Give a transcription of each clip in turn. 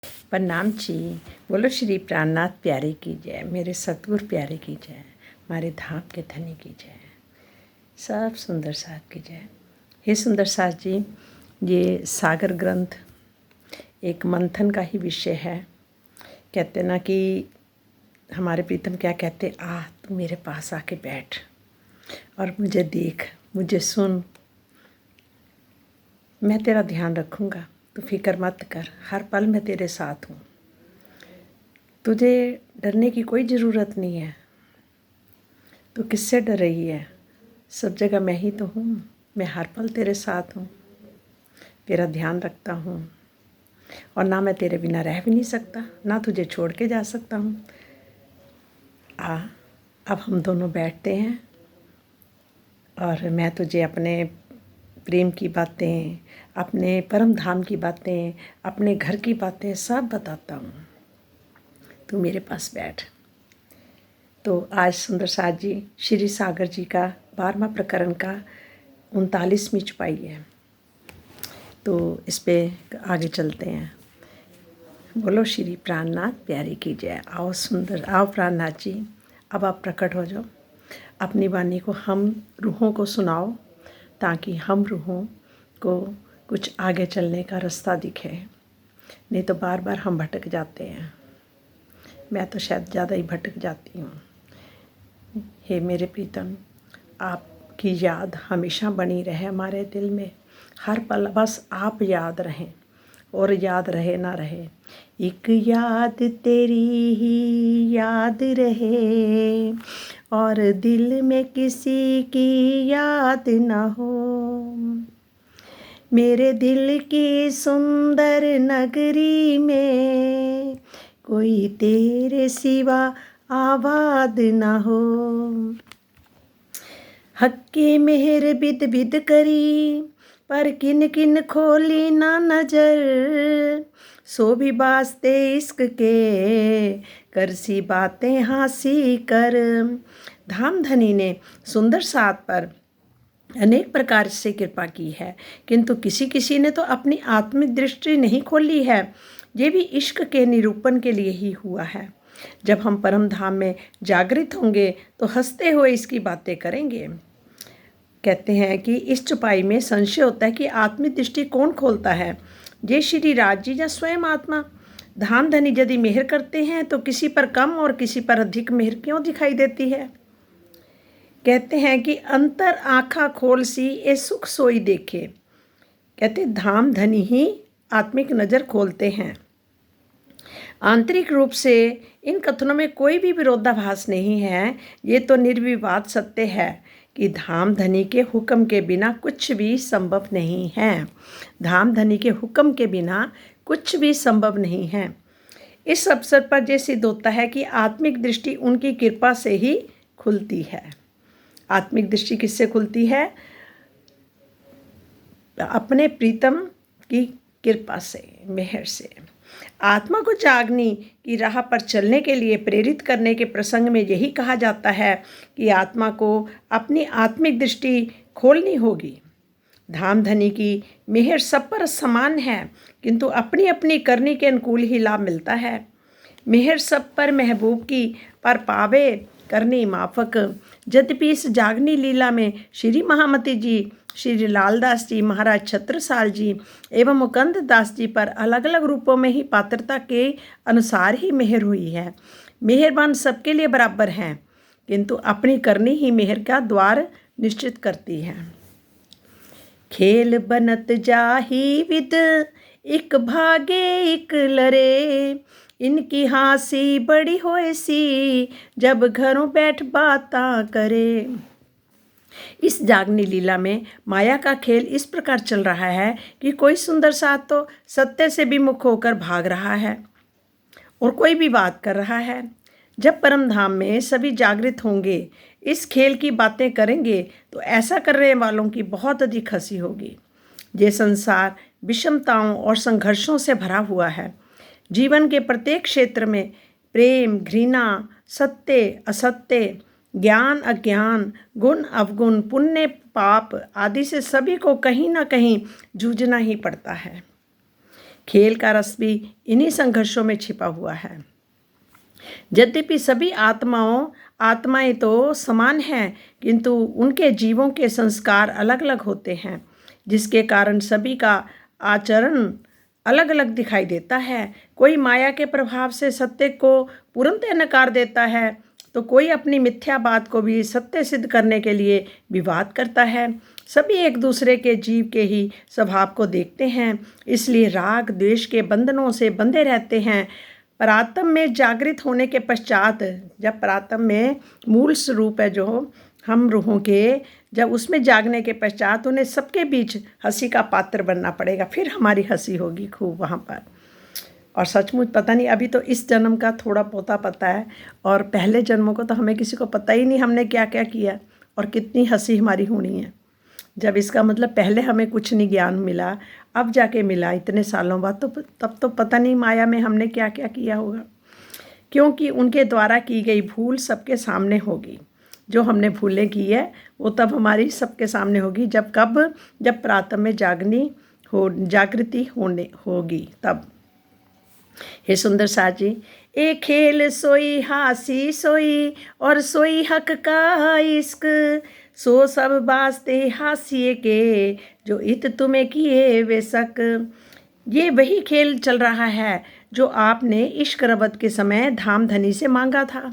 प्रणाम जी। बोलो श्री प्राणनाथ प्यारे की जय, मेरे सतगुरु प्यारे की जय, हमारे धाम के धनी की जय, सब सुंदर साथ की जय। हे सुंदर साथ जी, ये सागर ग्रंथ एक मंथन का ही विषय है। कहते ना कि हमारे प्रीतम क्या कहते, तू मेरे पास आके बैठ और मुझे देख, मुझे सुन, मैं तेरा ध्यान रखूँगा, तू फिक्र मत कर, हर पल मैं तेरे साथ हूँ। तुझे डरने की कोई ज़रूरत नहीं है। तू किससे डर रही है? सब जगह मैं ही तो हूँ। मैं हर पल तेरे साथ हूँ, तेरा ध्यान रखता हूँ और ना मैं तेरे बिना रह भी नहीं सकता, ना तुझे छोड़ के जा सकता हूँ। अब हम दोनों बैठते हैं और मैं तुझे अपने प्रेम की बातें, अपने परम धाम की बातें, अपने घर की बातें सब बताता हूँ। तू मेरे पास बैठ। तो आज सुंदर साथ जी श्री सागर जी का 12वां प्रकरण का 39वीं चौपाई है। तो इस पे आगे चलते हैं। बोलो श्री प्राणनाथ प्यारे की जय। आओ सुंदर, आओ प्राणनाथ जी, अब आप प्रकट हो जाओ। अपनी वाणी को हम रूहों को सुनाओ ताकि हम रूहों को कुछ आगे चलने का रास्ता दिखे। नहीं तो बार बार हम भटक जाते हैं। मैं तो शायद ज़्यादा ही भटक जाती हूँ। हे मेरे प्रीतम, आपकी याद हमेशा बनी रहे हमारे दिल में। हर पल बस आप याद रहें, और याद रहे ना रहे, एक याद तेरी ही याद रहे और दिल में किसी की याद ना हो। मेरे दिल की सुंदर नगरी में कोई तेरे सिवा आबाद ना हो। हक्के मेहर बिद बिद करी पर किन किन खोली ना नजर। सो भी वास्ते इश्क के करसी बातें हासी कर। धाम धनी ने सुंदर साथ पर अनेक प्रकार से कृपा की है, किंतु किसी किसी ने तो अपनी आत्मिक दृष्टि नहीं खोली है। ये भी इश्क के निरूपण के लिए ही हुआ है। जब हम परम धाम में जागृत होंगे तो हंसते हुए इसकी बातें करेंगे। कहते हैं कि इस चौपाई में संशय होता है कि आत्मिक दृष्टि कौन खोलता है, ये श्री राज जी या स्वयं आत्मा। धाम धनी यदि मेहर करते हैं तो किसी पर कम और किसी पर अधिक मेहर क्यों दिखाई देती है। कहते हैं कि अंतर आँखा खोल सी ए सुख सोई देखे। कहते धाम धनी ही आत्मिक नज़र खोलते हैं। आंतरिक रूप से इन कथनों में कोई भी विरोधाभास नहीं है। ये तो निर्विवाद सत्य है कि धाम धनी के हुक्म के बिना कुछ भी संभव नहीं है। धाम धनी के हुक्म के बिना कुछ भी संभव नहीं है। इस अवसर पर यह सिद्ध होता है कि आत्मिक दृष्टि उनकी कृपा से ही खुलती है। आत्मिक दृष्टि किससे खुलती है? अपने प्रीतम की कृपा से, मेहर से। आत्मा को जागनी की राह पर चलने के लिए प्रेरित करने के प्रसंग में यही कहा जाता है कि आत्मा को अपनी आत्मिक दृष्टि खोलनी होगी। धाम धनी की मेहर सब पर समान है, किंतु अपनी अपनी करनी के अनुकूल ही लाभ मिलता है। मेहर सब पर महबूब की पर पावे करनी माफक। यद्यपि इस जागनी लीला में श्री महामती जी, श्री लालदास जी, महाराज छत्रसाल जी एवं मुकुंद दास जी पर अलग अलग रूपों में ही पात्रता के अनुसार ही मेहर हुई है। मेहरबान सबके लिए बराबर हैं, किंतु अपनी करनी ही मेहर का द्वार निश्चित करती है। खेल बनत जाही विद एक भागे एक लरे। इनकी हासी बड़ी होए सी जब घरों बैठ बातां करे। इस जागनी लीला में माया का खेल इस प्रकार चल रहा है कि कोई सुंदर साथ तो सत्य से विमुख होकर भाग रहा है और कोई भी बात कर रहा है। जब परम धाम में सभी जागृत होंगे, इस खेल की बातें करेंगे, तो ऐसा करने वालों की बहुत अधिक हंसी होगी। ये संसार विषमताओं और संघर्षों से भरा हुआ है। जीवन के प्रत्येक क्षेत्र में प्रेम, घृणा, सत्य, असत्य, ज्ञान, अज्ञान, गुण, अवगुण, पुण्य, पाप आदि से सभी को कहीं ना कहीं जूझना ही पड़ता है। खेल का रस भी इन्हीं संघर्षों में छिपा हुआ है। यद्यपि सभी आत्माएं तो समान हैं, किंतु उनके जीवों के संस्कार अलग अलग होते हैं, जिसके कारण सभी का आचरण अलग अलग दिखाई देता है। कोई माया के प्रभाव से सत्य को पूर्णतः नकार देता है, तो कोई अपनी मिथ्या बात को भी सत्य सिद्ध करने के लिए विवाद करता है। सभी एक दूसरे के जीव के ही स्वभाव को देखते हैं, इसलिए राग द्वेष के बंधनों से बंधे रहते हैं। परात्म में जागृत होने के पश्चात, जब परात्म में मूल स्वरूप है जो हम रूहों के, जब उसमें जागने के पश्चात उन्हें सबके बीच हंसी का पात्र बनना पड़ेगा, फिर हमारी हंसी होगी खूब वहाँ पर। और सचमुच पता नहीं, अभी तो इस जन्म का थोड़ा बहुत पता है, और पहले जन्मों को तो हमें किसी को पता ही नहीं हमने क्या क्या किया और कितनी हंसी हमारी होनी है। जब इसका मतलब पहले हमें कुछ नहीं ज्ञान मिला, अब जाके मिला इतने सालों बाद, तो तब तो पता नहीं माया में हमने क्या क्या किया होगा, क्योंकि उनके द्वारा की गई भूल सबके सामने होगी। जो हमने भूलें की है वो तब हमारी सबके सामने होगी, जब प्रातः में जागृति होगी तब। हे सुंदर साथ जी, एक खेल सोई हासी सोई, और सोई हक का इश्क, सो सब वास्ते हासिए के, जो इत तुम्हें किए वे शक। ये वही खेल चल रहा है जो आपने इश्क रबत के समय धाम धनी से मांगा था।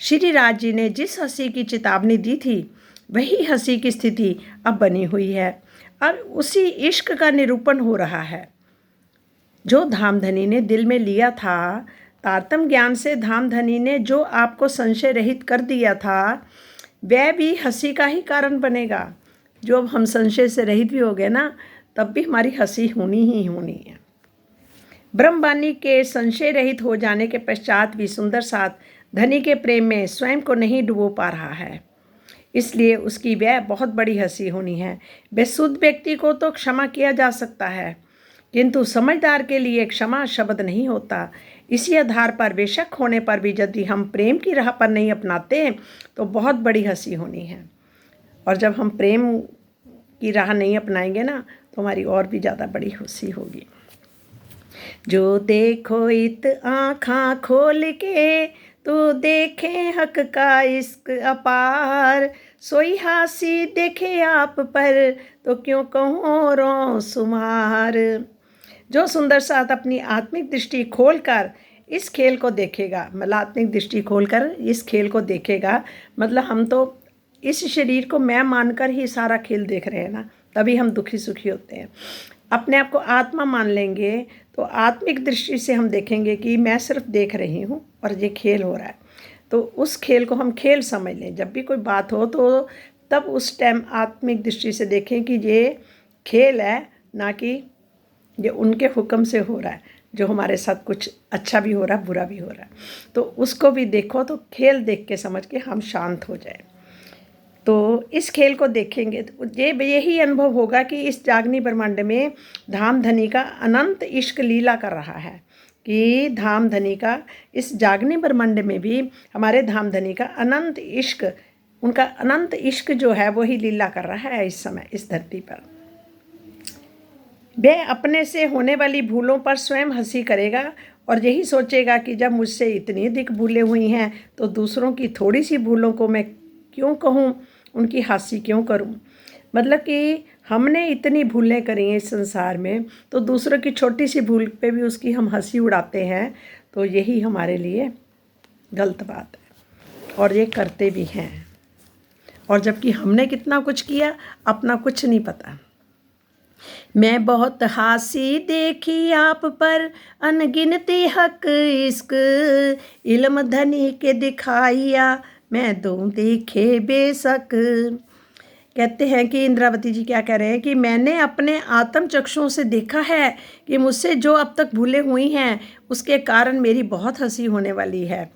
श्री राज जी ने जिस हंसी की चेतावनी दी थी, वही हंसी की स्थिति अब बनी हुई है, और उसी इश्क का निरूपण हो रहा है जो धामधनी ने दिल में लिया था। तारतम ज्ञान से धामधनी ने जो आपको संशय रहित कर दिया था, वह भी हंसी का ही कारण बनेगा। जो अब हम संशय से रहित भी हो गए ना, तब भी हमारी हंसी होनी ही होनी है। ब्रह्मवाणी के संशय रहित हो जाने के पश्चात भी सुंदर साथ धनी के प्रेम में स्वयं को नहीं डुबो पा रहा है, इसलिए उसकी वह बहुत बड़ी हंसी होनी है। बेसुध व्यक्ति को तो क्षमा किया जा सकता है, किंतु समझदार के लिए क्षमा शब्द नहीं होता। इसी आधार पर बेशक होने पर भी यदि हम प्रेम की राह पर नहीं अपनाते तो बहुत बड़ी हंसी होनी है, और जब हम प्रेम की राह नहीं अपनाएंगे ना, तो हमारी और भी ज़्यादा बड़ी हंसी होगी। जो देखो इत आँखां खोल के, तो देखे हक का इश्क अपार, सोई हासी देखे आप पर, तो क्यों कहूँ रो सुमार। जो सुंदर साथ अपनी आत्मिक दृष्टि खोलकर इस खेल को देखेगा, मतलब आत्मिक दृष्टि खोलकर इस खेल को देखेगा, मतलब हम तो इस शरीर को मैं मानकर ही सारा खेल देख रहे हैं ना, तभी हम दुखी सुखी होते हैं। अपने आप को आत्मा मान लेंगे तो आत्मिक दृष्टि से हम देखेंगे कि मैं सिर्फ देख रही हूँ और ये खेल हो रहा है, तो उस खेल को हम खेल समझ लें। जब भी कोई बात हो तो तब उस टाइम आत्मिक दृष्टि से देखें कि ये खेल है, ना कि ये उनके हुक्म से हो रहा है, जो हमारे साथ कुछ अच्छा भी हो रहा है बुरा भी हो रहा है, तो उसको भी देखो। तो खेल देख के समझ के हम शांत हो जाए, तो इस खेल को देखेंगे तो यही अनुभव होगा कि इस जागनी ब्रह्मांड में धामधनी का अनंत इश्क लीला कर रहा है, कि धामधनी का इस जागनी ब्रह्मांड में भी हमारे धामधनी का अनंत इश्क, उनका अनंत इश्क जो है वही लीला कर रहा है इस समय इस धरती पर। वह अपने से होने वाली भूलों पर स्वयं हंसी करेगा और यही सोचेगा कि जब मुझसे इतनी अधिक भूलें हुई हैं तो दूसरों की थोड़ी सी भूलों को मैं क्यों कहूँ, उनकी हंसी क्यों करूँ। मतलब कि हमने इतनी भूलें करी हैं इस संसार में, तो दूसरों की छोटी सी भूल पे भी उसकी हम हंसी उड़ाते हैं, तो यही हमारे लिए गलत बात है, और ये करते भी हैं। और जबकि हमने कितना कुछ किया, अपना कुछ नहीं पता। मैं बहुत हासी देखी आप पर, अनगिनती हक इश्क, इल्म धनी के दिखाइया, मैं दूँ देखे बेशक। कहते हैं कि इंद्रावती जी क्या कह रहे हैं कि मैंने अपने आत्म चक्षुओं से देखा है कि मुझसे जो अब तक भूलें हुई हैं उसके कारण मेरी बहुत हंसी होने वाली है,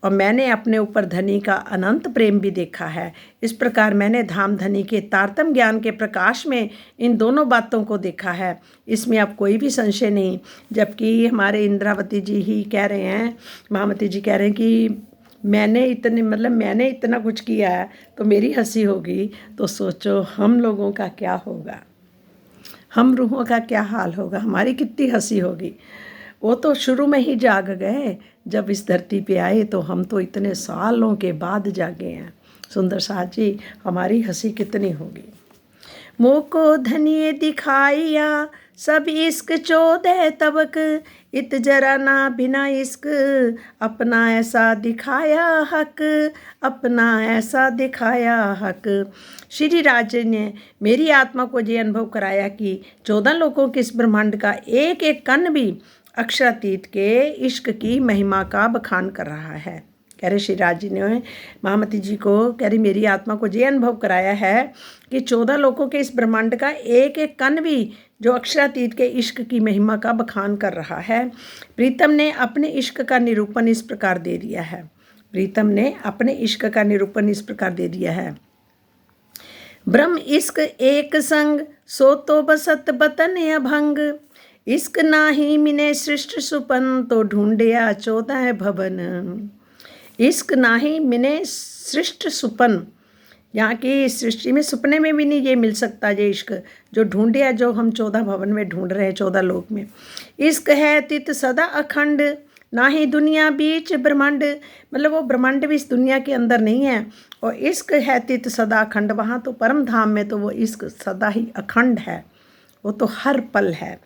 और मैंने अपने ऊपर धनी का अनंत प्रेम भी देखा है। इस प्रकार मैंने धाम धनी के तारतम ज्ञान के प्रकाश में इन दोनों बातों को देखा है, इसमें अब कोई भी संशय नहीं। जबकि हमारे इंद्रावती जी ही कह रहे हैं, महामती जी कह रहे हैं कि मैंने इतना कुछ किया है तो मेरी हंसी होगी, तो सोचो हम लोगों का क्या होगा। हम रूहों का क्या हाल होगा, हमारी कितनी हंसी होगी। वो तो शुरू में ही जाग गए, जब इस धरती पे आए, तो हम तो इतने सालों के बाद जागे हैं। सुंदर साथ जी, हमारी हंसी कितनी होगी। मोको धनिये दिखाइया सब इश्क चौदह तबक, इत जरा ना बिना इश्क अपना ऐसा दिखाया हक, अपना ऐसा दिखाया हक। श्री राज ने मेरी आत्मा को ये अनुभव कराया कि 14 लोगों के इस ब्रह्मांड का एक एक कण भी अक्षरातीत के इश्क की महिमा का बखान कर रहा है। कह रहे श्री राज जी ने महामती जी को, कह रही मेरी आत्मा को ये अनुभव कराया है कि 14 लोगों के इस ब्रह्मांड का एक एक कण भी जो अक्षरातीत के इश्क की महिमा का बखान कर रहा है। प्रीतम ने अपने इश्क का निरूपण इस प्रकार दे दिया है। प्रीतम ने अपने इश्क का निरूपण इस प्रकार दे दिया है। ब्रह्म इश्क एक संग सो तो बसत बतन अभंग, इश्क नाही मिने सृष्ट सुपन तो ढूंढिया 14 भवन। इश्क नाही मिने सृष्ट सुपन, यहाँ की सृष्टि में सपने में भी नहीं ये मिल सकता ये इश्क जो ढूंढिया, जो हम 14 भवन में ढूंढ रहे हैं, 14 लोक में। इश्क है तित सदा अखंड, ना ही दुनिया बीच ब्रह्मांड, मतलब वो ब्रह्मांड भी इस दुनिया के अंदर नहीं है। और इश्क है तित सदा अखंड, वहाँ तो परम धाम में तो वो इश्क सदा ही अखंड है, वो तो हर पल है।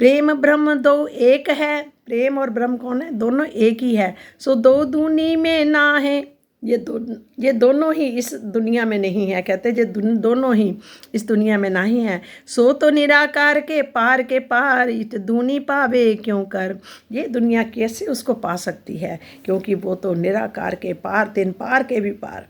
प्रेम ब्रह्म दो एक है, प्रेम और ब्रह्म कौन है, दोनों एक ही है। सो दो दूनी में ना है, ये दोनों ही इस दुनिया में नहीं है, कहते ये दोनों ही इस दुनिया में नहीं है। सो तो निराकार के पार इत दूनी पावे क्यों कर, ये दुनिया कैसे उसको पा सकती है, क्योंकि वो तो निराकार के पार, 3 पार के भी पार,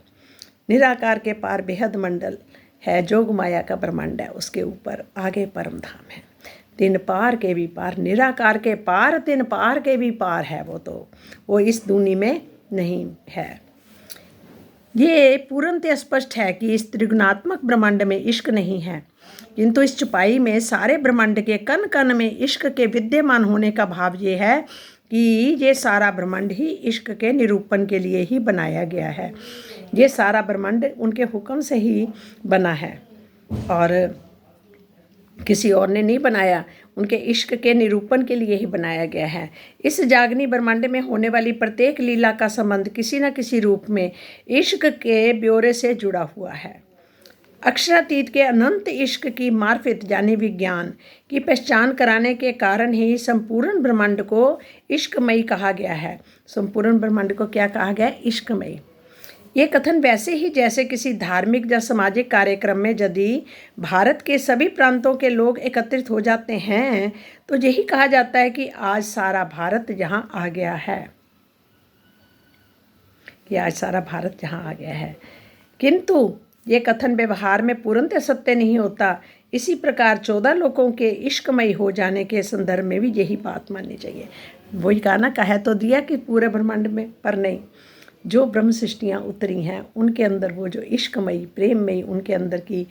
निराकार के पार बेहद मंडल है, जोग माया का ब्रह्मांड है, उसके ऊपर आगे परम धाम है। 3 पार के भी पार, निराकार के पार 3 पार के भी पार है वो इस दुनिया में नहीं है। ये पूर्णतः स्पष्ट है कि इस त्रिगुणात्मक ब्रह्मांड में इश्क नहीं है, किंतु इस छुपाई में सारे ब्रह्मांड के कण कण में इश्क के विद्यमान होने का भाव ये है कि ये सारा ब्रह्मांड ही इश्क के निरूपण के लिए ही बनाया गया है। ये सारा ब्रह्मांड उनके हुक्म से ही बना है और किसी और ने नहीं बनाया, उनके इश्क के निरूपण के लिए ही बनाया गया है। इस जागनी ब्रह्मांड में होने वाली प्रत्येक लीला का संबंध किसी न किसी रूप में इश्क के ब्यौरे से जुड़ा हुआ है। अक्षरातीत के अनंत इश्क की मार्फत यानी विज्ञान की पहचान कराने के कारण ही संपूर्ण ब्रह्मांड को इश्कमयी कहा गया है। संपूर्ण ब्रह्मांड को क्या कहा गया है? इश्कमयी। ये कथन वैसे ही जैसे किसी धार्मिक या सामाजिक कार्यक्रम में यदि भारत के सभी प्रांतों के लोग एकत्रित हो जाते हैं तो यही कहा जाता है कि आज सारा भारत यहाँ आ गया है, कि आज सारा भारत यहाँ आ गया है। किंतु ये कथन व्यवहार में पूर्णतः सत्य नहीं होता। इसी प्रकार 14 लोगों के इश्कमयी हो जाने के संदर्भ में भी यही बात माननी चाहिए। वही कहा ना, कह तो दिया कि पूरे ब्रह्मांड में, पर नहीं, जो ब्रह्म सृष्टियाँ उतरी हैं उनके अंदर वो जो इश्कमयी प्रेममयी उनके अंदर की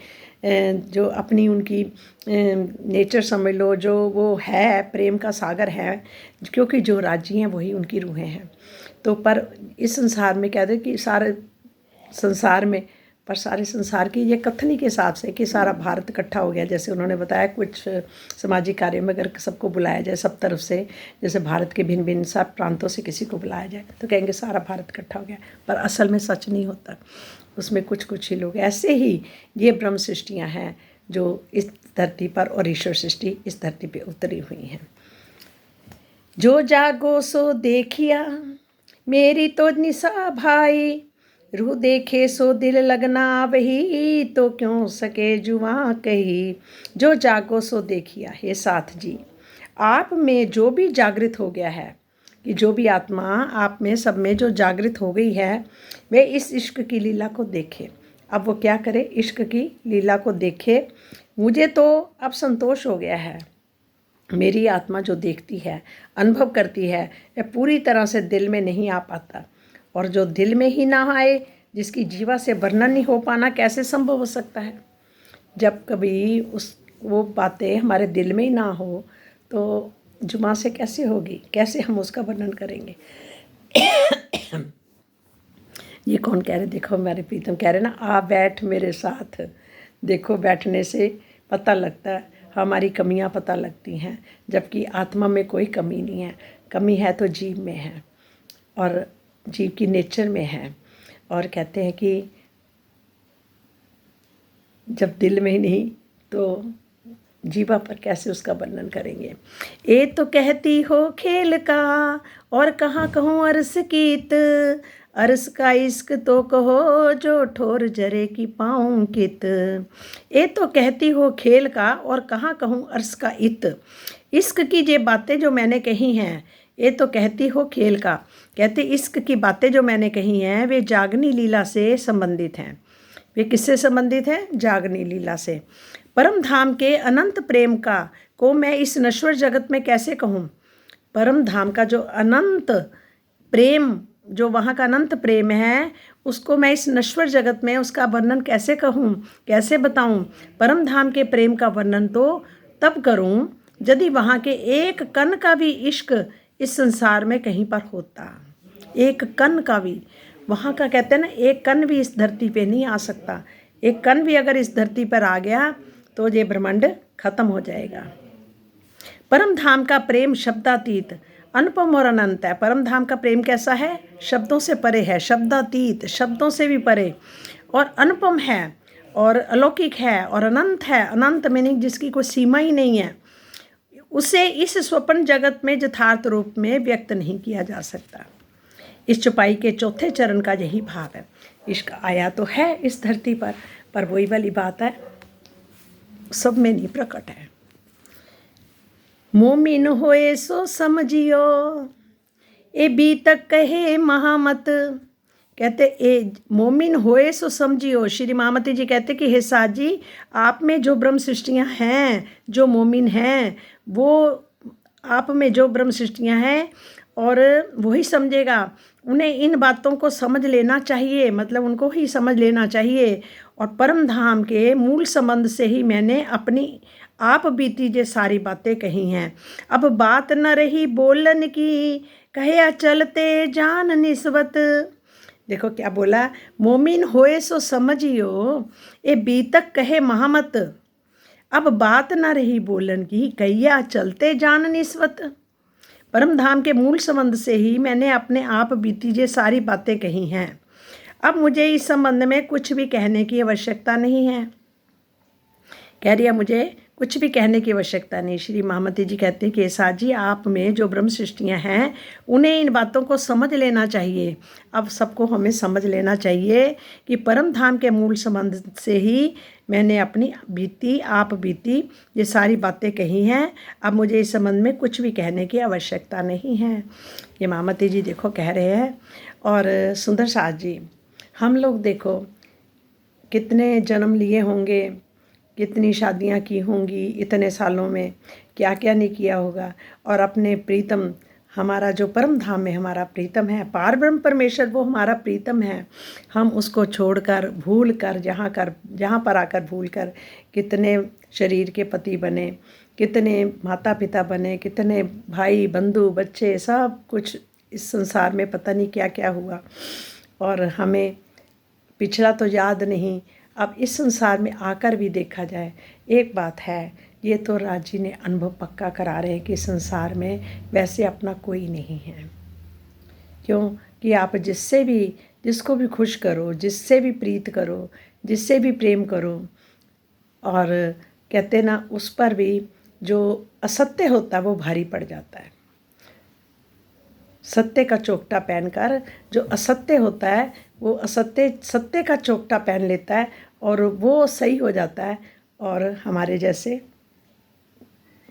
जो अपनी उनकी नेचर समझ लो, जो वो है प्रेम का सागर है, क्योंकि जो राज्य हैं वही उनकी रूहें हैं। तो पर इस संसार में कहते कि सारे संसार में, पर सारे संसार की ये कथनी के हिसाब से कि सारा भारत इकट्ठा हो गया, जैसे उन्होंने बताया कुछ सामाजिक कार्य में अगर सबको बुलाया जाए सब तरफ से, जैसे भारत के भिन्न भिन्न सब प्रांतों से किसी को बुलाया जाए तो कहेंगे सारा भारत इकट्ठा हो गया, पर असल में सच नहीं होता, उसमें कुछ कुछ ही लोग। ऐसे ही ये ब्रह्म सृष्टियाँ हैं जो इस धरती पर और ईश्वर सृष्टि इस धरती पर उतरी हुई हैं। जो जागो सो देखिया मेरी तो निशा भाई, रूह देखे सो दिल लगना वही, तो क्यों सके जुआ कही। जो जागो सो देखिया, हे साथ जी, आप में जो भी जागृत हो गया है, कि जो भी आत्मा आप में सब में जो जागृत हो गई है, वे इस इश्क की लीला को देखे। अब वो क्या करे? इश्क की लीला को देखे। मुझे तो अब संतोष हो गया है, मेरी आत्मा जो देखती है, अनुभव करती है, वह पूरी तरह से दिल में नहीं आ पाता। और जो दिल में ही ना आए, जिसकी जीवा से वर्णन नहीं हो पाना, कैसे संभव हो सकता है? जब कभी वो बातें हमारे दिल में ही ना हो तो जुमा से कैसे होगी, कैसे हम उसका वर्णन करेंगे? ये कौन कह रहे? देखो हमारे प्रीतम कह रहे ना, आ बैठ मेरे साथ। देखो बैठने से पता लगता है हमारी कमियां पता लगती हैं, जबकि आत्मा में कोई कमी नहीं है। कमी है तो जीव में है और जीव की नेचर में है। और कहते हैं कि जब दिल में ही नहीं तो जीवा पर कैसे उसका वर्णन करेंगे। ए तो कहती हो खेल का और कहाँ कहूँ अरस कीत, अरस का इश्क तो कहो जो ठोर जरे की पाऊँ कित। ए तो कहती हो खेल का और कहाँ कहूँ अरस का इत। इश्क की ये बातें जो मैंने कही हैं, ये तो कहती हो खेल का, कहते इश्क की बातें जो मैंने कही हैं वे जागनी लीला से संबंधित हैं। वे किससे संबंधित हैं? जागनी लीला से। परम धाम के अनंत प्रेम का को मैं इस नश्वर जगत में कैसे कहूँ? परम धाम का जो अनंत प्रेम, जो वहाँ का अनंत प्रेम है, उसको मैं इस नश्वर जगत में उसका वर्णन कैसे कहूँ, कैसे बताऊँ? परम धाम के प्रेम का वर्णन तो तब करूँ यदि वहाँ के एक कण का भी इश्क इस संसार में कहीं पर होता। एक कण का भी, वहाँ का कहते हैं ना, एक कण भी इस धरती पे नहीं आ सकता। एक कण भी अगर इस धरती पर आ गया तो ये ब्रह्मांड खत्म हो जाएगा। परम धाम का प्रेम शब्दातीत, अनुपम और अनंत है। परम धाम का प्रेम कैसा है? शब्दों से परे है, शब्दातीत, शब्दों से भी परे, और अनुपम है और अलौकिक है और अनंत है। अनंत मीनिंग जिसकी कोई सीमा ही नहीं है। उसे इस स्वप्न जगत में यथार्थ रूप में व्यक्त नहीं किया जा सकता। इस चौपाई के चौथे चरण का यही भाव है। इश्क आया तो है इस धरती पर वही वाली बात है, सब में नहीं प्रकट है। मोमिन होए सो समझियो, ए बीतक कहे महामत। कहते ए मोमिन होए सो समझियो। श्री महामती जी कहते कि हे साथ जी, आप में जो ब्रह्म सृष्टियाँ हैं, जो मोमिन हैं, वो आप में जो ब्रह्म सृष्टियाँ हैं और वही समझेगा। उन्हें इन बातों को समझ लेना चाहिए, मतलब उनको ही समझ लेना चाहिए। और परम धाम के मूल संबंध से ही मैंने अपनी आप बीती जे सारी बातें कही हैं। अब बात न रही बोलन की, कहे चलते जान निस्बत। देखो क्या बोला, मोमिन होए सो समझियो, ए बीतक कहे महामत। अब बात न रही बोलन की, कहिया चलते जान निस्बत। परम धाम के मूल संबंध से ही मैंने अपने आप बीती जे सारी बातें कही हैं। अब मुझे इस संबंध में कुछ भी कहने की आवश्यकता नहीं है। कह रही है मुझे कुछ भी कहने की आवश्यकता नहीं। श्री महामती जी कहते हैं कि साथ जी, आप में जो ब्रह्म सृष्टियाँ हैं उन्हें इन बातों को समझ लेना चाहिए। अब सबको हमें समझ लेना चाहिए कि परम धाम के मूल संबंध से ही मैंने अपनी बीती आप बीती ये सारी बातें कही हैं। अब मुझे इस संबंध में कुछ भी कहने की आवश्यकता नहीं है। ये महामती जी देखो कह रहे हैं। और सुंदर साथ जी, हम लोग देखो कितने जन्म लिए होंगे, कितनी शादियां की होंगी इतने सालों में, क्या क्या नहीं किया होगा। और अपने प्रीतम, हमारा जो परम धाम में हमारा प्रीतम है, पार ब्रह्म परमेश्वर, वो हमारा प्रीतम है। हम उसको छोड़कर, भूल कर, जहाँ पर आकर भूल कर कितने शरीर के पति बने, कितने माता पिता बने, कितने भाई बंधु बच्चे, सब कुछ इस संसार में पता नहीं क्या क्या हुआ। और हमें पिछला तो याद नहीं, अब इस संसार में आकर भी देखा जाए, एक बात है, ये तो राज जी ने अनुभव पक्का करा रहे हैं कि संसार में वैसे अपना कोई नहीं है। क्यों कि आप जिसको भी खुश करो, जिससे भी प्रीत करो, जिससे भी प्रेम करो, और कहते ना उस पर भी जो असत्य होता है वो भारी पड़ जाता है। सत्य का चोकटा पहनकर जो असत्य होता है वो सत्य का चोकटा पहन लेता है और वो सही हो जाता है, और हमारे जैसे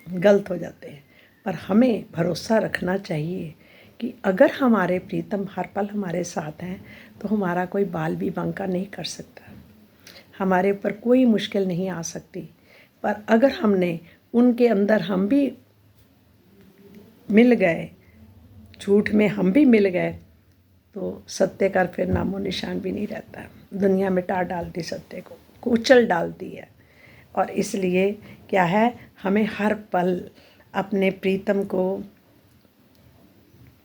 गलत हो जाते हैं। पर हमें भरोसा रखना चाहिए कि अगर हमारे प्रीतम हर पल हमारे साथ हैं तो हमारा कोई बाल भी बांका नहीं कर सकता, हमारे ऊपर कोई मुश्किल नहीं आ सकती। पर अगर हमने उनके अंदर हम भी मिल गए, झूठ में हम भी मिल गए, तो सत्य का फिर नामो निशान भी नहीं रहता। दुनिया मिटा डालती, सत्य को कुचल डालती है। और इसलिए क्या है, हमें हर पल अपने प्रीतम को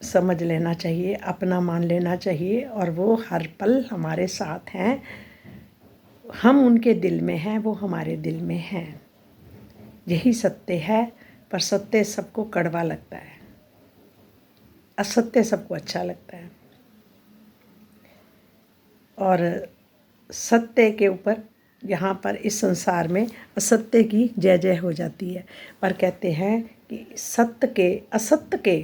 समझ लेना चाहिए, अपना मान लेना चाहिए, और वो हर पल हमारे साथ हैं। हम उनके दिल में हैं, वो हमारे दिल में हैं। यही सत्य है, पर सत्य सबको कड़वा लगता है, असत्य सबको अच्छा लगता है। और सत्य के ऊपर यहाँ पर इस संसार में असत्य की जय जय हो जाती है। पर कहते हैं कि सत्य के असत्य के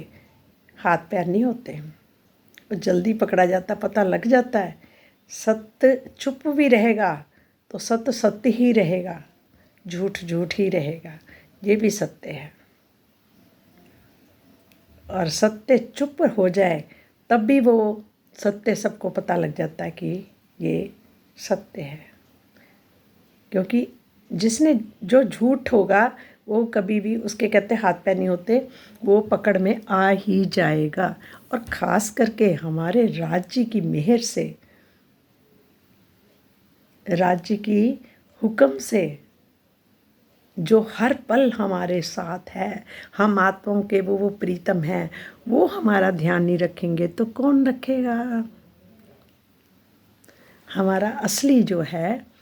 हाथ पैर नहीं होते, वो जल्दी पकड़ा जाता, पता लग जाता है। सत्य चुप भी रहेगा तो सत्य सत्य ही रहेगा, झूठ झूठ ही रहेगा, ये भी सत्य है। और सत्य चुप हो जाए तब भी वो सत्य सबको पता लग जाता है कि ये सत्य है। क्योंकि जिसने जो झूठ होगा वो कभी भी, उसके कहते हाथ पैर नहीं होते, वो पकड़ में आ ही जाएगा। और ख़ास करके हमारे राज्य की मेहर से, राज्य की हुक्म से, जो हर पल हमारे साथ है, हम आत्माओं के वो प्रीतम हैं, वो हमारा ध्यान नहीं रखेंगे तो कौन रखेगा। हमारा असली जो है,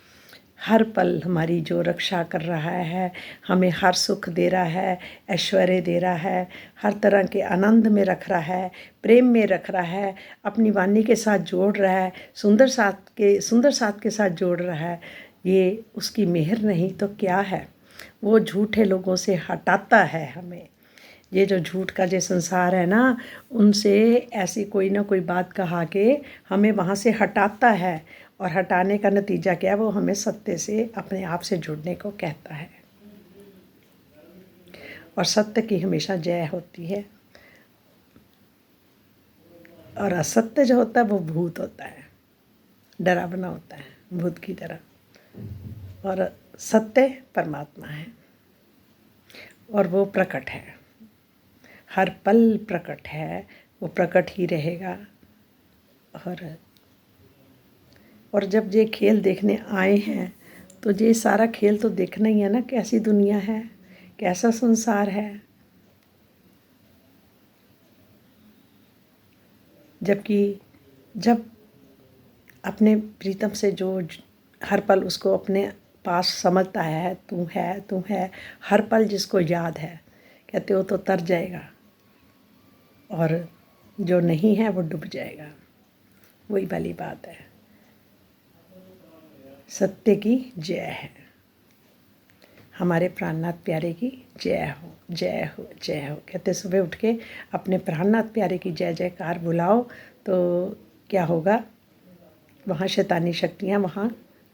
हर पल हमारी जो रक्षा कर रहा है, हमें हर सुख दे रहा है, ऐश्वर्य दे रहा है, हर तरह के आनंद में रख रहा है, प्रेम में रख रहा है, अपनी वाणी के साथ जोड़ रहा है, सुंदर साथ के साथ जोड़ रहा है, ये उसकी मेहर नहीं तो क्या है। वो झूठे लोगों से हटाता है हमें। ये जो झूठ का जो संसार है ना, उनसे ऐसी कोई ना कोई बात कहा के हमें वहाँ से हटाता है। और हटाने का नतीजा क्या है, वो हमें सत्य से, अपने आप से जुड़ने को कहता है। और सत्य की हमेशा जय होती है। और असत्य जो होता है वो भूत होता है, डरावना होता है, भूत की तरह। और सत्य परमात्मा है और वो प्रकट है, हर पल प्रकट है, वो प्रकट ही रहेगा। और जब ये खेल देखने आए हैं तो ये सारा खेल तो देखना ही है ना, कैसी दुनिया है, कैसा संसार है। जबकि जब अपने प्रीतम से जो हर पल उसको अपने पास समझता है, तू है, हर पल जिसको याद है, कहते हो तो तर जाएगा, और जो नहीं है वो डूब जाएगा। वही वाली बात है, सत्य की जय है। हमारे प्राणनाथ प्यारे की जय हो, जय हो, जय हो। कहते सुबह उठ के अपने प्राणनाथ प्यारे की जय जयकार बुलाओ तो क्या होगा, वहाँ शैतानी शक्तियाँ वहाँ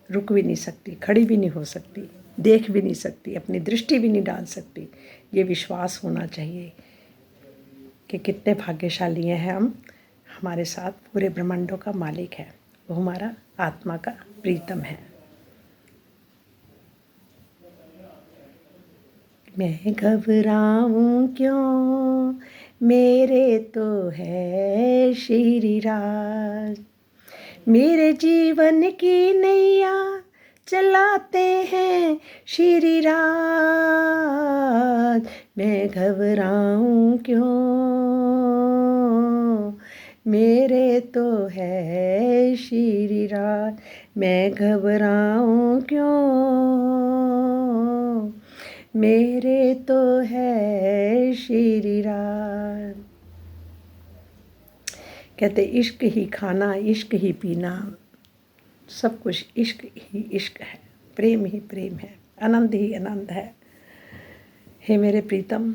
रुक भी नहीं सकती, खड़ी भी नहीं हो सकती, देख भी नहीं सकती, अपनी दृष्टि भी नहीं डाल सकती। ये विश्वास होना चाहिए कि कितने भाग्यशाली हैं हम, हमारे साथ पूरे ब्रह्मांडों का मालिक है, वो हमारा आत्मा का प्रीतम है। मैं घबराऊं क्यों, मेरे तो है श्री राज, मेरे जीवन की नैया चलाते हैं श्री राज। मैं घबराऊं क्यों, मेरे तो है श्री राज। मैं घबराऊं क्यों, मेरे तो है श्री राज। कहते इश्क ही खाना, इश्क ही पीना, सब कुछ इश्क ही इश्क है, प्रेम ही प्रेम है, आनंद ही आनंद है। हे मेरे प्रीतम,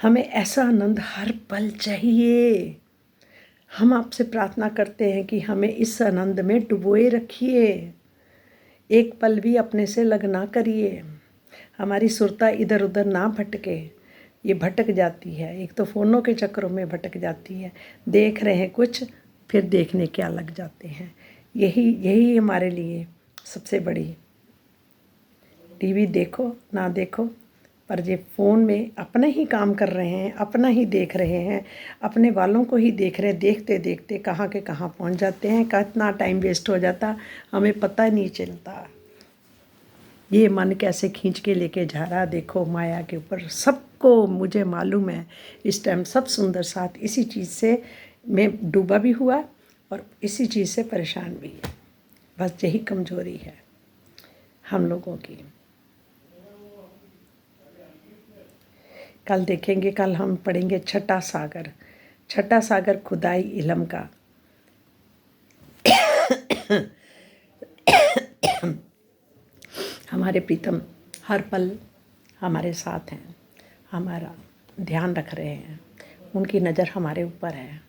हमें ऐसा आनंद हर पल चाहिए। हम आपसे प्रार्थना करते हैं कि हमें इस आनंद में डुबोए रखिए, एक पल भी अपने से अलग ना करिए। हमारी सुरता इधर उधर ना भटके, ये भटक जाती है, एक तो फ़ोनों के चक्करों में भटक जाती है, देख रहे हैं कुछ फिर देखने क्या लग जाते हैं। यही हमारे लिए सबसे बड़ी, टीवी देखो ना देखो, पर ये फ़ोन में अपना ही काम कर रहे हैं, अपना ही देख रहे हैं, अपने वालों को ही देख रहे हैं, देखते देखते कहाँ के कहाँ पहुँच जाते हैं, कितना टाइम वेस्ट हो जाता हमें पता नहीं चलता। ये मन कैसे खींच के लेके जा रहा, देखो माया के ऊपर। सबको मुझे मालूम है इस टाइम सब सुंदर साथ इसी चीज़ से मैं डूबा भी हुआ और इसी चीज़ से परेशान भी है। बस यही कमज़ोरी है हम लोगों की। कल देखेंगे, कल हम पढ़ेंगे छठा सागर खुदाई इल्म का। हमारे प्रीतम हर पल हमारे साथ हैं, हमारा ध्यान रख रहे हैं, उनकी नज़र हमारे ऊपर है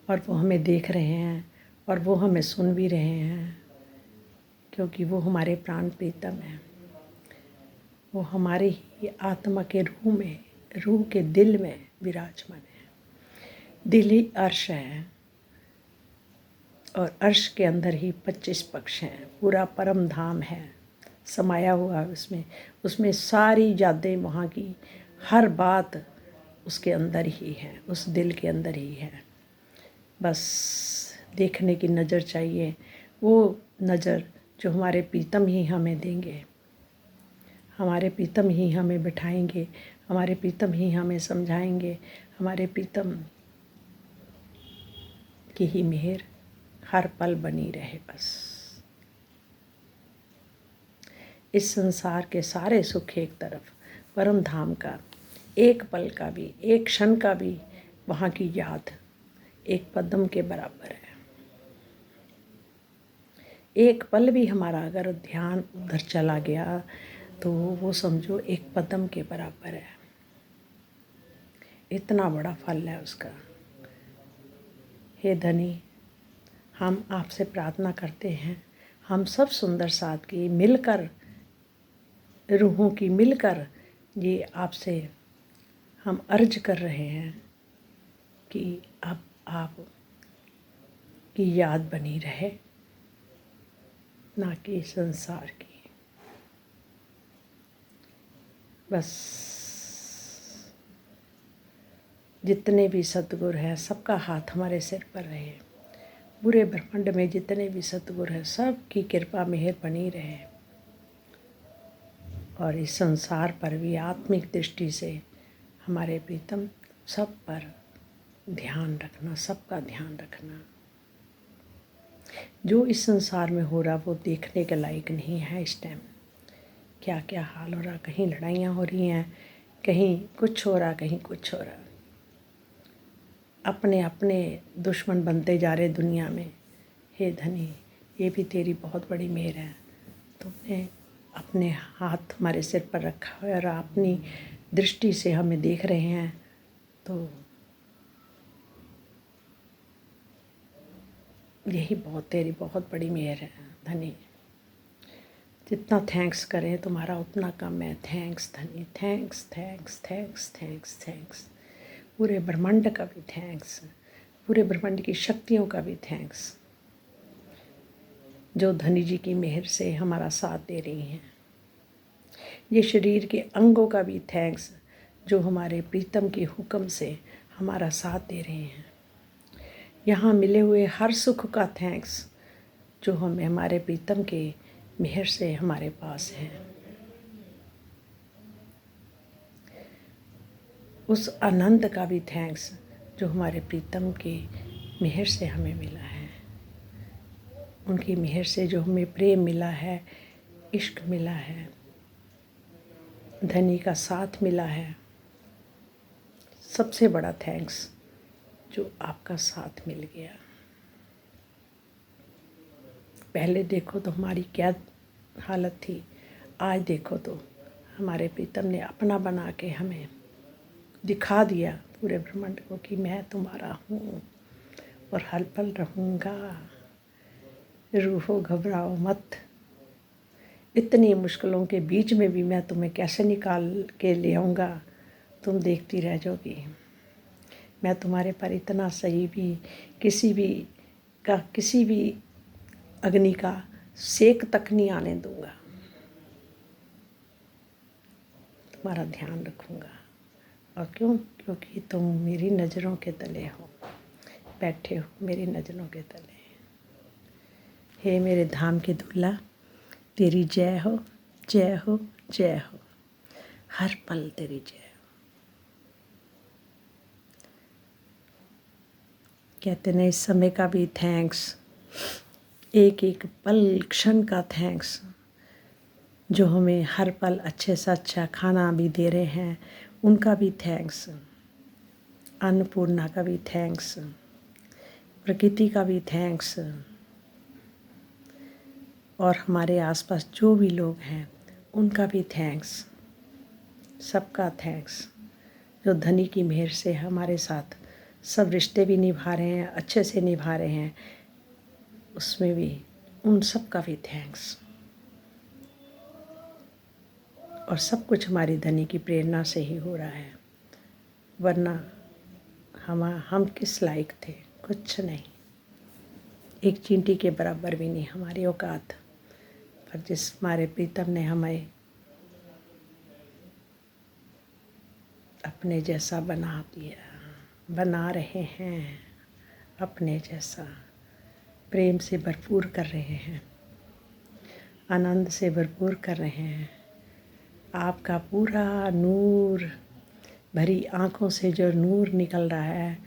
और वो हमें देख रहे हैं और वो हमें सुन भी रहे हैं, क्योंकि वो हमारे प्राण प्रीतम हैं। वो हमारे ही आत्मा के रूह के दिल में विराजमान है। दिल ही अर्श है और अर्श के अंदर ही 25 पक्ष हैं, पूरा परम धाम है समाया हुआ उसमें सारी यादें वहाँ की हर बात उसके अंदर ही है, उस दिल के अंदर ही है। बस देखने की नज़र चाहिए, वो नज़र जो हमारे प्रीतम ही हमें देंगे, हमारे प्रीतम ही हमें बिठाएंगे, हमारे प्रीतम ही हमें समझाएंगे, हमारे प्रीतम की ही मेहर हर पल बनी रहे। बस इस संसार के सारे सुख एक तरफ, परम धाम का एक पल का भी, एक क्षण का भी वहाँ की याद एक पद्म के बराबर है। एक पल भी हमारा अगर ध्यान उधर चला गया तो वो समझो एक पद्म के बराबर है। इतना बड़ा फल है उसका। हे धनी, हम आपसे प्रार्थना करते हैं, हम सब सुंदर साथ की मिलकर, रूहों की मिलकर ये आपसे हम अर्ज कर रहे हैं कि अब आप की याद बनी रहे, ना कि संसार की। बस जितने भी सतगुर हैं सबका हाथ हमारे सिर पर रहे, पूरे ब्रह्मांड में जितने भी सतगुर हैं सब की कृपा मेहर बनी रहे, और इस संसार पर भी आत्मिक दृष्टि से हमारे प्रीतम सब पर ध्यान रखना, सबका ध्यान रखना। जो इस संसार में हो रहा वो देखने के लायक नहीं है। इस टाइम क्या क्या हाल हो रहा, कहीं लड़ाइयाँ हो रही हैं, कहीं कुछ हो रहा, कहीं कुछ हो रहा। अपने अपने दुश्मन बनते जा रहे दुनिया में। हे धनी, ये भी तेरी बहुत बड़ी मेहर है, तुमने अपने हाथ हमारे सिर पर रखा है और अपनी दृष्टि से हमें देख रहे हैं, तो यही तेरी बहुत बड़ी मेहर है धनी। जितना थैंक्स करें तुम्हारा उतना कम है। थैंक्स धनी, thanks thanks thanks thanks thanks. पूरे ब्रह्मांड का भी थैंक्स, पूरे ब्रह्मांड की शक्तियों का भी थैंक्स, जो धनी जी की मेहर से हमारा साथ दे रही हैं। ये शरीर के अंगों का भी थैंक्स, जो हमारे प्रीतम के हुक्म से हमारा साथ दे रहे हैं। यहाँ मिले हुए हर सुख का थैंक्स, जो हमें हमारे प्रीतम के मेहर से हमारे पास है। उस आनंद का भी थैंक्स, जो हमारे प्रीतम के मेहर से हमें मिला है। उनकी मेहर से जो हमें प्रेम मिला है, इश्क मिला है, धनी का साथ मिला है। सबसे बड़ा थैंक्स जो आपका साथ मिल गया। पहले देखो तो हमारी क्या हालत थी, आज देखो तो हमारे प्रीतम ने अपना बना के हमें दिखा दिया पूरे ब्रह्मांड को कि मैं तुम्हारा हूँ और हर पल रहूँगा। रूहो घबराओ मत, इतनी मुश्किलों के बीच में भी मैं तुम्हें कैसे निकाल के ले आऊँगा, तुम देखती रह जाओगी। मैं तुम्हारे पर इतना सही भी किसी भी अग्नि का सेक तक नहीं आने दूँगा। तुम्हारा ध्यान रखूँगा। और क्यों? क्योंकि तुम मेरी नज़रों के तले हो, बैठे हो मेरी नज़रों के तले। हे मेरे धाम के दूल्हा, तेरी जय हो, जय हो, जय हो, हर पल तेरी जय हो। कहते हैं इस समय का भी थैंक्स, एक एक पल क्षण का थैंक्स, जो हमें हर पल अच्छे से अच्छा खाना भी दे रहे हैं, उनका भी थैंक्स, अन्नपूर्णा का भी थैंक्स, प्रकृति का भी थैंक्स, और हमारे आसपास जो भी लोग हैं उनका भी थैंक्स, सबका थैंक्स, जो धनी की मेहर से हमारे साथ सब रिश्ते भी निभा रहे हैं, अच्छे से निभा रहे हैं, उसमें भी उन सब का भी थैंक्स। और सब कुछ हमारी धनी की प्रेरणा से ही हो रहा है, वरना हम किस लायक थे, कुछ नहीं, एक चींटी के बराबर भी नहीं हमारी औकात। पर जिस हमारे प्रीतम ने हमें अपने जैसा बना दिया, बना रहे हैं, अपने जैसा प्रेम से भरपूर कर रहे हैं, आनंद से भरपूर कर रहे हैं। आपका पूरा नूर, भरी आँखों से जो नूर निकल रहा है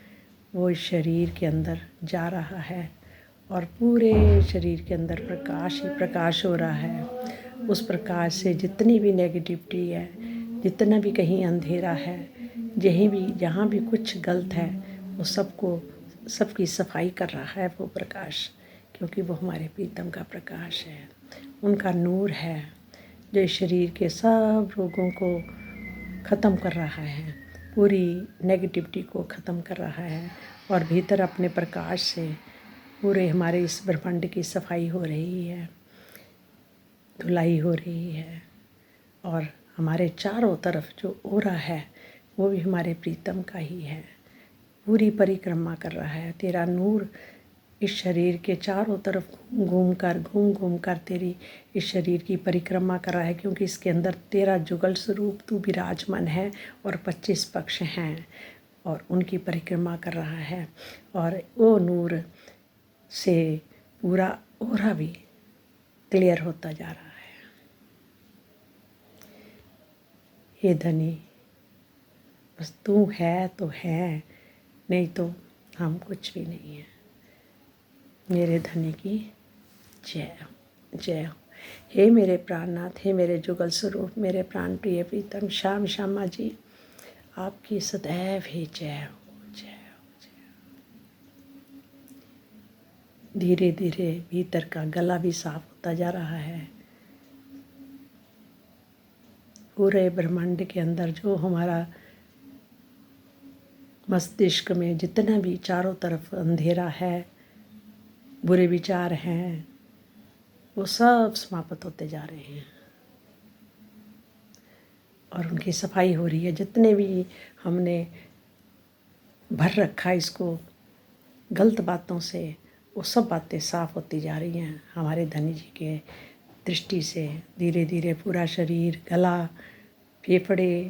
वो इस शरीर के अंदर जा रहा है, और पूरे शरीर के अंदर प्रकाश ही प्रकाश हो रहा है। उस प्रकाश से जितनी भी नेगेटिविटी है, जितना भी कहीं अंधेरा है, जहाँ भी कुछ गलत है, वो सबकी सफाई कर रहा है वो प्रकाश, क्योंकि वो हमारे प्रीतम का प्रकाश है, उनका नूर है जो शरीर के सब रोगों को ख़त्म कर रहा है, पूरी नेगेटिविटी को ख़त्म कर रहा है, और भीतर अपने प्रकाश से पूरे हमारे इस ब्रह्मांड की सफाई हो रही है, धुलाई हो रही है। और हमारे चारों तरफ जो ओरा है वो भी हमारे प्रीतम का ही है, पूरी परिक्रमा कर रहा है। तेरा नूर इस शरीर के चारों तरफ घूम घूम कर तेरी इस शरीर की परिक्रमा कर रहा है, क्योंकि इसके अंदर तेरा जुगल स्वरूप तू विराजमान है और 25 पक्ष हैं और उनकी परिक्रमा कर रहा है, और वो नूर से पूरा ओरा भी क्लियर होता जा रहा है। हे धनी, बस तू है तो है, नहीं तो हम कुछ भी नहीं है। मेरे धनी की जय हो, जय हो। हे मेरे प्राणनाथ, हे मेरे जुगल स्वरूप, मेरे प्राण प्रिय प्रीतम श्याम श्यामा जी, आपकी सदैव ही जय हो, जय हो, जय हो। धीरे धीरे भीतर का गला भी साफ होता जा रहा है। पूरे ब्रह्मांड के अंदर जो हमारा मस्तिष्क में जितना भी चारों तरफ अंधेरा है, बुरे विचार हैं, वो सब समाप्त होते जा रहे हैं और उनकी सफाई हो रही है। जितने भी हमने भर रखा इसको गलत बातों से, वो सब बातें साफ होती जा रही हैं हमारे धनी जी के दृष्टि से। धीरे धीरे पूरा शरीर, गला, फेफड़े,